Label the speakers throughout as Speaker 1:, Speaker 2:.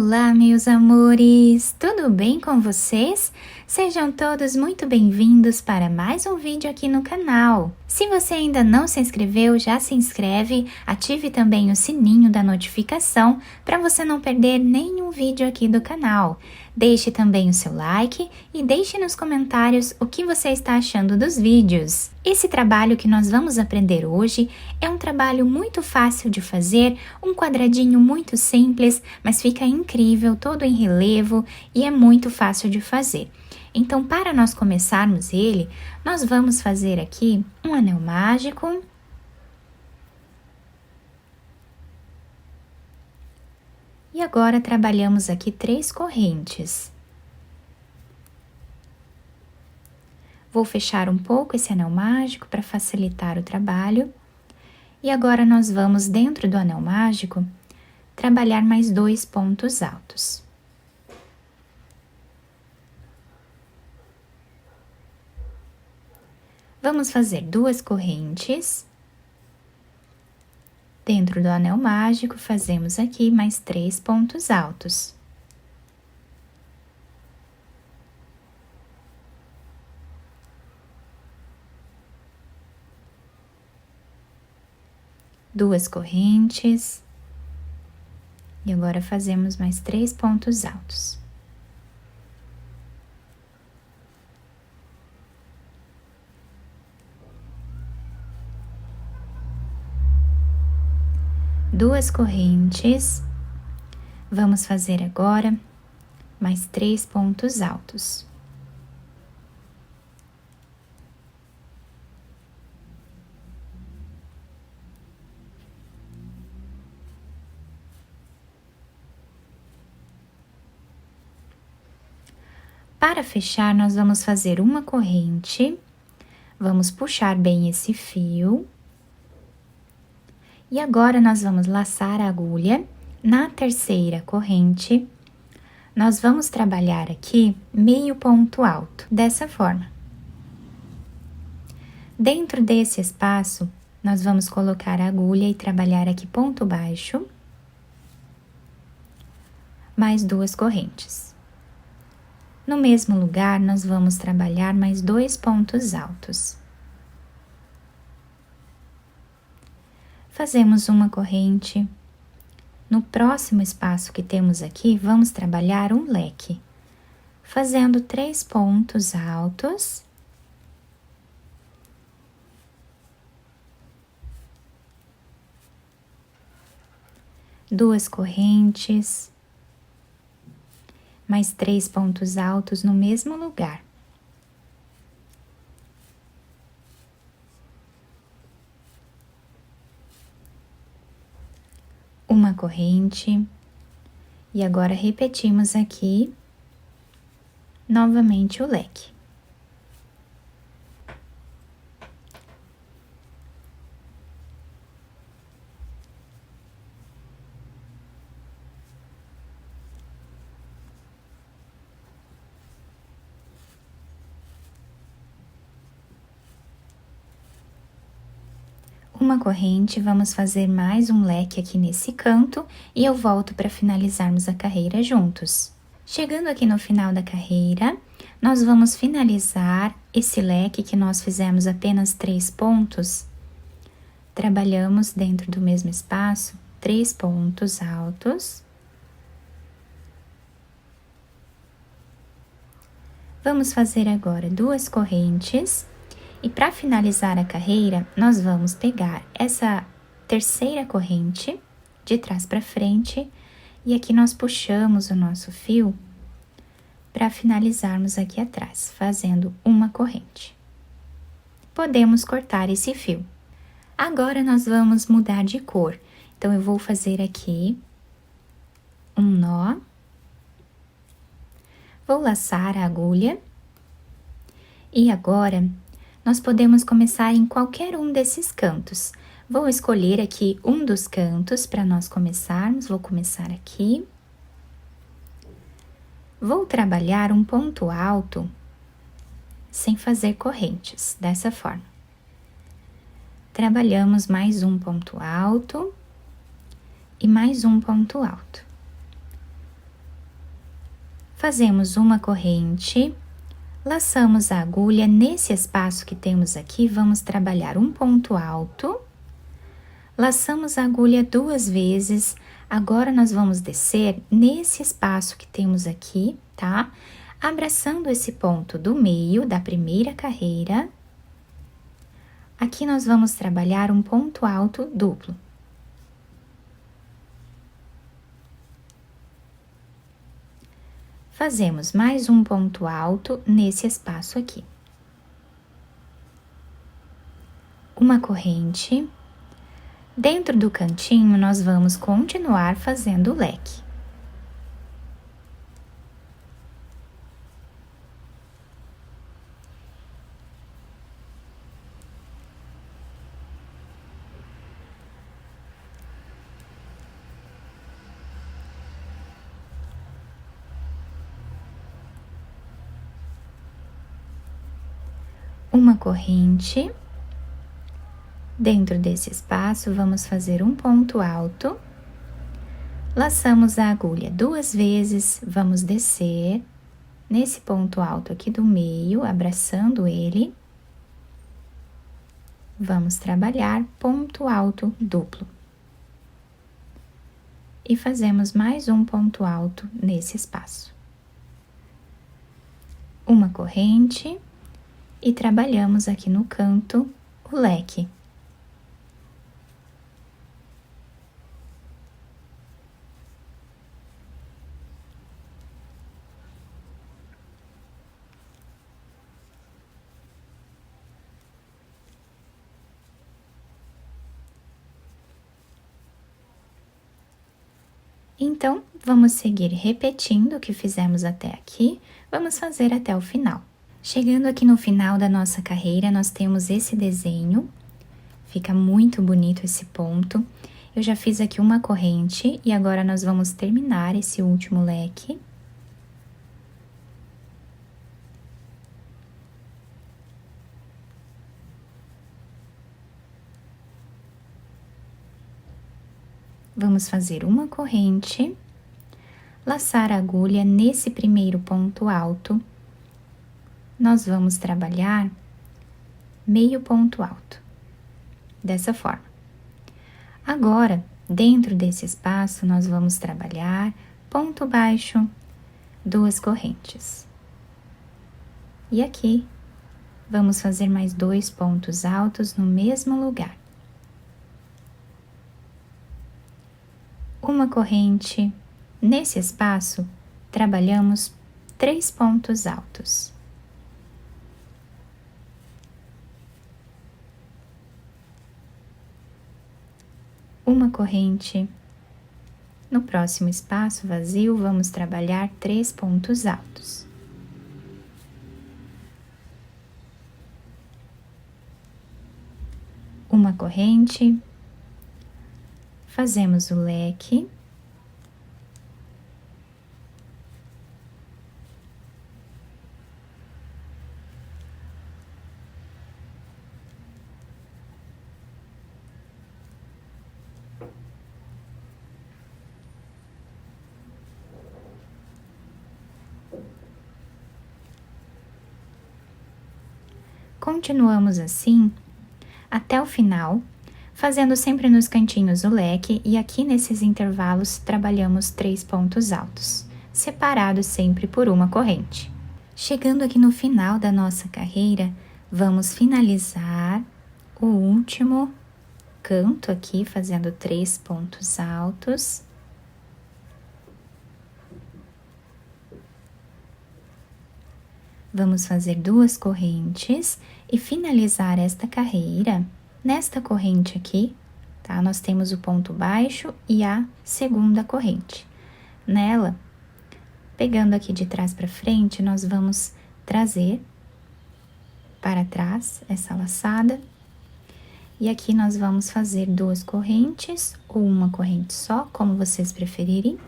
Speaker 1: Olá, meus amores! Tudo bem com vocês? Sejam todos muito bem-vindos para mais um vídeo aqui no canal. Se você ainda não se inscreveu, já se inscreve, ative também o sininho da notificação para você não perder nenhum vídeo aqui do canal. Deixe também o seu like e deixe nos comentários o que você está achando dos vídeos. Esse trabalho que nós vamos aprender hoje é um trabalho muito fácil de fazer, um quadradinho muito simples, mas fica incrível, todo em relevo e é muito fácil de fazer. Então, para nós começarmos ele, nós vamos fazer aqui um anel mágico. E agora trabalhamos aqui 3 correntes. Vou fechar um pouco esse anel mágico para facilitar o trabalho. E agora nós vamos, dentro do anel mágico, trabalhar mais 2 pontos altos. Vamos fazer 2 correntes. Dentro do anel mágico, fazemos aqui mais 3 pontos altos. Duas correntes. E agora fazemos mais 3 pontos altos. Duas correntes, vamos fazer agora mais 3 pontos altos. Para fechar, nós vamos fazer uma corrente, vamos puxar bem esse fio. E agora, nós vamos laçar a agulha na terceira corrente. Nós vamos trabalhar aqui meio ponto alto, dessa forma. Dentro desse espaço, nós vamos colocar a agulha e trabalhar aqui ponto baixo. Mais 2 correntes. No mesmo lugar, nós vamos trabalhar mais 2 pontos altos. Fazemos uma corrente. No próximo espaço que temos aqui, vamos trabalhar um leque, fazendo 3 pontos altos. Duas correntes, mais 3 pontos altos no mesmo lugar. Uma corrente, e agora repetimos aqui novamente o leque. Uma corrente, vamos fazer mais um leque aqui nesse canto e eu volto para finalizarmos a carreira juntos. Chegando aqui no final da carreira, nós vamos finalizar esse leque que nós fizemos apenas 3 pontos. Trabalhamos dentro do mesmo espaço 3 pontos altos. Vamos fazer agora 2 correntes. E para finalizar a carreira, nós vamos pegar essa terceira corrente de trás para frente e aqui nós puxamos o nosso fio para finalizarmos aqui atrás, fazendo uma corrente. Podemos cortar esse fio. Agora nós vamos mudar de cor. Então, eu vou fazer aqui um nó. Vou laçar a agulha. E agora, nós podemos começar em qualquer um desses cantos. Vou escolher aqui um dos cantos para nós começarmos. Vou começar aqui. Vou trabalhar um ponto alto sem fazer correntes, dessa forma. Trabalhamos mais um ponto alto e mais um ponto alto. Fazemos uma corrente, laçamos a agulha nesse espaço que temos aqui, vamos trabalhar um ponto alto, laçamos a agulha 2 vezes, agora nós vamos descer nesse espaço que temos aqui, tá? Abraçando esse ponto do meio da primeira carreira, aqui nós vamos trabalhar um ponto alto duplo. Fazemos mais um ponto alto nesse espaço aqui. Uma corrente. Dentro do cantinho, nós vamos continuar fazendo o leque. Uma corrente. Dentro desse espaço, vamos fazer um ponto alto. Laçamos a agulha 2 vezes, vamos descer nesse ponto alto aqui do meio, abraçando ele. Vamos trabalhar ponto alto duplo. E fazemos mais um ponto alto nesse espaço. Uma corrente. E trabalhamos aqui no canto o leque. Então, vamos seguir repetindo o que fizemos até aqui, vamos fazer até o final. Chegando aqui no final da nossa carreira, nós temos esse desenho, fica muito bonito esse ponto. Eu já fiz aqui uma corrente e agora nós vamos terminar esse último leque. Vamos fazer uma corrente, laçar a agulha nesse primeiro ponto alto. Nós vamos trabalhar meio ponto alto, dessa forma. Agora, dentro desse espaço, nós vamos trabalhar ponto baixo, 2 correntes. E aqui, vamos fazer mais 2 pontos altos no mesmo lugar. Uma corrente, nesse espaço, trabalhamos 3 pontos altos. Uma corrente. No próximo espaço vazio, vamos trabalhar 3 pontos altos. Uma corrente. Fazemos o leque. Continuamos assim até o final, fazendo sempre nos cantinhos o leque e aqui nesses intervalos trabalhamos 3 pontos altos, separados sempre por uma corrente. Chegando aqui no final da nossa carreira, vamos finalizar o último canto aqui, fazendo 3 pontos altos. Vamos fazer 2 correntes e finalizar esta carreira nesta corrente aqui, tá? Nós temos o ponto baixo e a segunda corrente. Nela, pegando aqui de trás para frente, nós vamos trazer para trás essa laçada. E aqui nós vamos fazer 2 correntes ou uma corrente só, como vocês preferirem.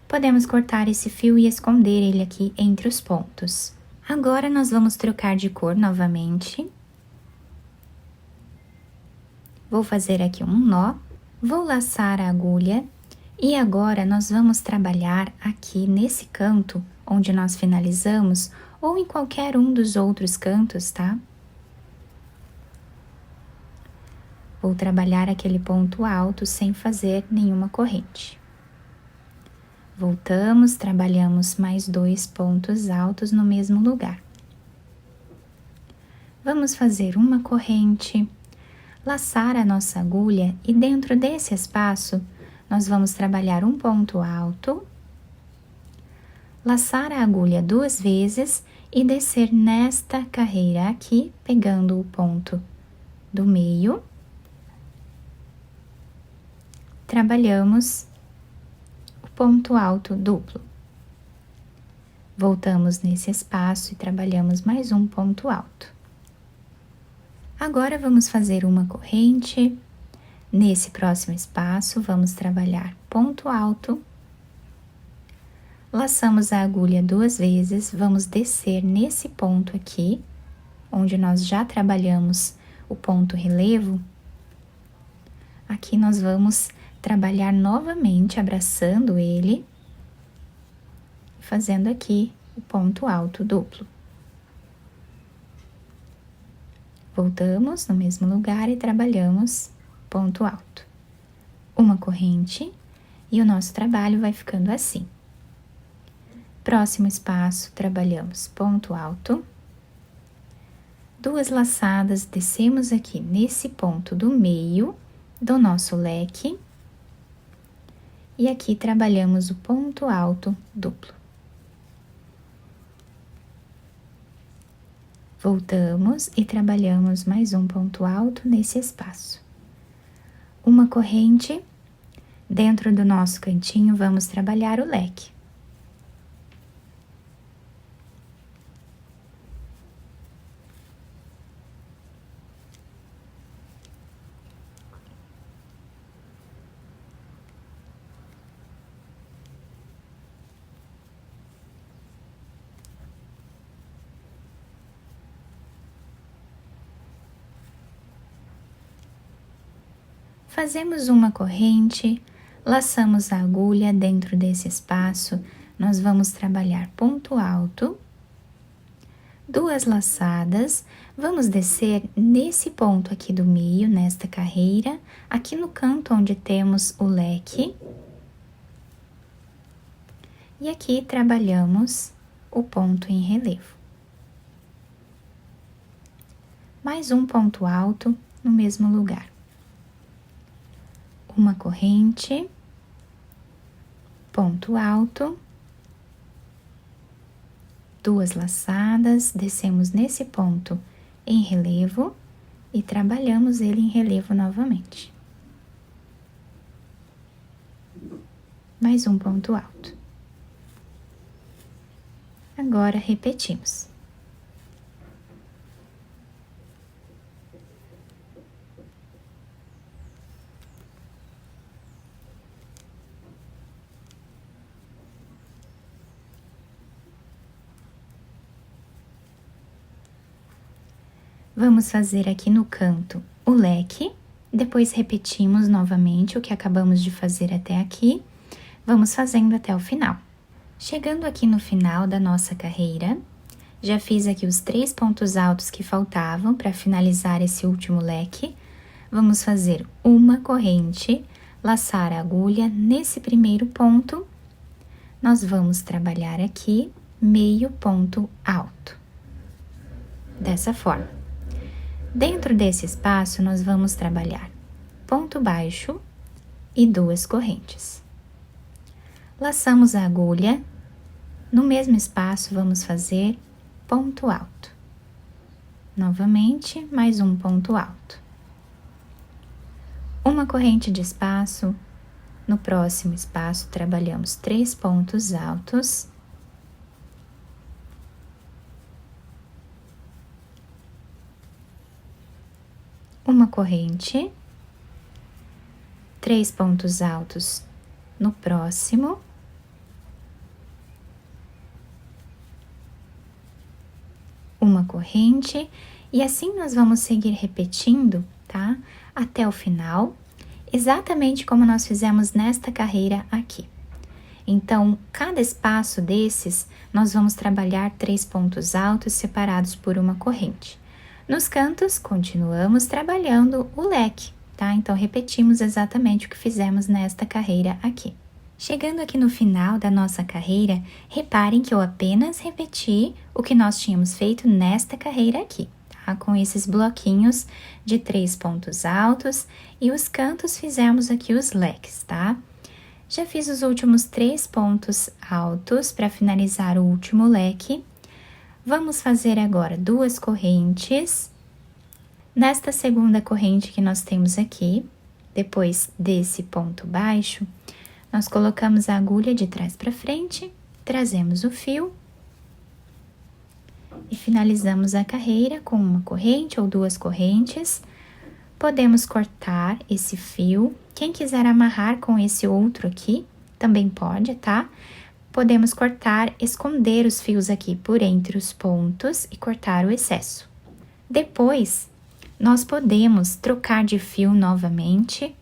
Speaker 1: Podemos cortar esse fio e esconder ele aqui entre os pontos. Agora, nós vamos trocar de cor novamente. Vou fazer aqui um nó, vou laçar a agulha E agora nós vamos trabalhar aqui nesse canto onde nós finalizamos ou em qualquer um dos outros cantos, tá? Vou trabalhar aquele ponto alto sem fazer nenhuma corrente. Voltamos, trabalhamos mais 2 pontos altos no mesmo lugar. Vamos fazer uma corrente, laçar a nossa agulha e dentro desse espaço nós vamos trabalhar um ponto alto, laçar a agulha 2 vezes e descer nesta carreira aqui, pegando o ponto do meio. Trabalhamos o ponto alto duplo. Voltamos nesse espaço e trabalhamos mais um ponto alto. Agora vamos fazer uma corrente. Nesse próximo espaço, vamos trabalhar ponto alto. Laçamos a agulha 2 vezes, vamos descer nesse ponto aqui, onde nós já trabalhamos o ponto relevo. Aqui nós vamos trabalhar novamente, abraçando ele, fazendo aqui o ponto alto duplo. Voltamos no mesmo lugar e trabalhamos ponto alto. Uma corrente e o nosso trabalho vai ficando assim. Próximo espaço, trabalhamos ponto alto. 2 laçadas, descemos aqui nesse ponto do meio do nosso leque. E aqui trabalhamos o ponto alto duplo. Voltamos e trabalhamos mais um ponto alto nesse espaço. Uma corrente, dentro do nosso cantinho vamos trabalhar o leque. Fazemos uma corrente, laçamos a agulha dentro desse espaço, nós vamos trabalhar ponto alto, 2 laçadas, vamos descer nesse ponto aqui do meio, nesta carreira, aqui no canto onde temos o leque. E aqui trabalhamos o ponto em relevo. Mais um ponto alto no mesmo lugar. Uma corrente, ponto alto, 2 laçadas, descemos nesse ponto em relevo e trabalhamos ele em relevo novamente. Mais um ponto alto. Agora repetimos. Vamos fazer aqui no canto o leque, depois repetimos novamente o que acabamos de fazer até aqui, vamos fazendo até o final. Chegando aqui no final da nossa carreira, já fiz aqui os 3 pontos altos que faltavam para finalizar esse último leque. Vamos fazer uma corrente, laçar a agulha nesse primeiro ponto, nós vamos trabalhar aqui meio ponto alto, dessa forma. Dentro desse espaço, nós vamos trabalhar ponto baixo e 2 correntes. Laçamos a agulha, no mesmo espaço vamos fazer ponto alto. Novamente, mais um ponto alto. Uma corrente de espaço, no próximo espaço trabalhamos 3 pontos altos. Uma corrente, 3 pontos altos no próximo, uma corrente, e assim nós vamos seguir repetindo, tá? Até o final, exatamente como nós fizemos nesta carreira aqui. Então, cada espaço desses, nós vamos trabalhar 3 pontos altos separados por uma corrente. Nos cantos, continuamos trabalhando o leque, tá? Então, repetimos exatamente o que fizemos nesta carreira aqui. Chegando aqui no final da nossa carreira, reparem que eu apenas repeti o que nós tínhamos feito nesta carreira aqui, tá? Com esses bloquinhos de 3 pontos altos e os cantos fizemos aqui os leques, tá? Já fiz os últimos 3 pontos altos para finalizar o último leque. Vamos fazer agora 2 correntes. Nesta segunda corrente que nós temos aqui, depois desse ponto baixo, nós colocamos a agulha de trás para frente, trazemos o fio e finalizamos a carreira com uma corrente ou 2 correntes. Podemos cortar esse fio. Quem quiser amarrar com esse outro aqui, também pode, tá? Podemos cortar, esconder os fios aqui por entre os pontos e cortar o excesso. Depois, nós podemos trocar de fio novamente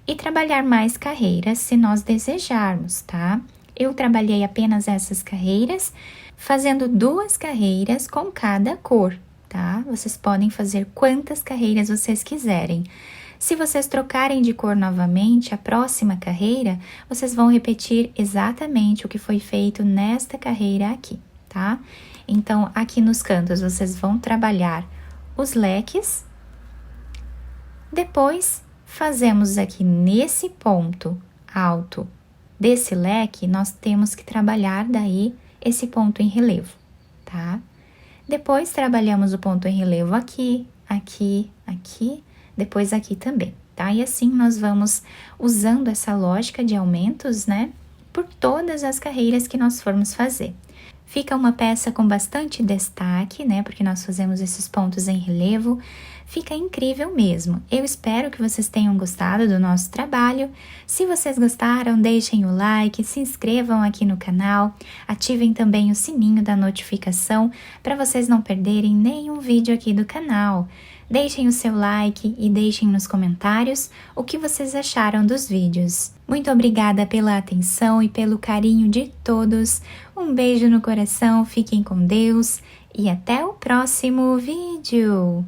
Speaker 1: e trabalhar mais carreiras se nós desejarmos, tá? Eu trabalhei apenas essas carreiras, fazendo 2 carreiras com cada cor, tá? Vocês podem fazer quantas carreiras vocês quiserem. Se vocês trocarem de cor novamente, a próxima carreira, vocês vão repetir exatamente o que foi feito nesta carreira aqui, tá? Então, aqui nos cantos, vocês vão trabalhar os leques. Depois, fazemos aqui nesse ponto alto desse leque, nós temos que trabalhar daí esse ponto em relevo, tá? Depois, trabalhamos o ponto em relevo aqui, aqui, aqui, depois aqui também, tá? E assim nós vamos usando essa lógica de aumentos, né? Por todas as carreiras que nós formos fazer. Fica uma peça com bastante destaque, né? Porque nós fazemos esses pontos em relevo. Fica incrível mesmo. Eu espero que vocês tenham gostado do nosso trabalho. Se vocês gostaram, deixem o like, se inscrevam aqui no canal, ativem também o sininho da notificação para vocês não perderem nenhum vídeo aqui do canal. Deixem o seu like e deixem nos comentários o que vocês acharam dos vídeos. Muito obrigada pela atenção e pelo carinho de todos. Um beijo no coração, fiquem com Deus e até o próximo vídeo!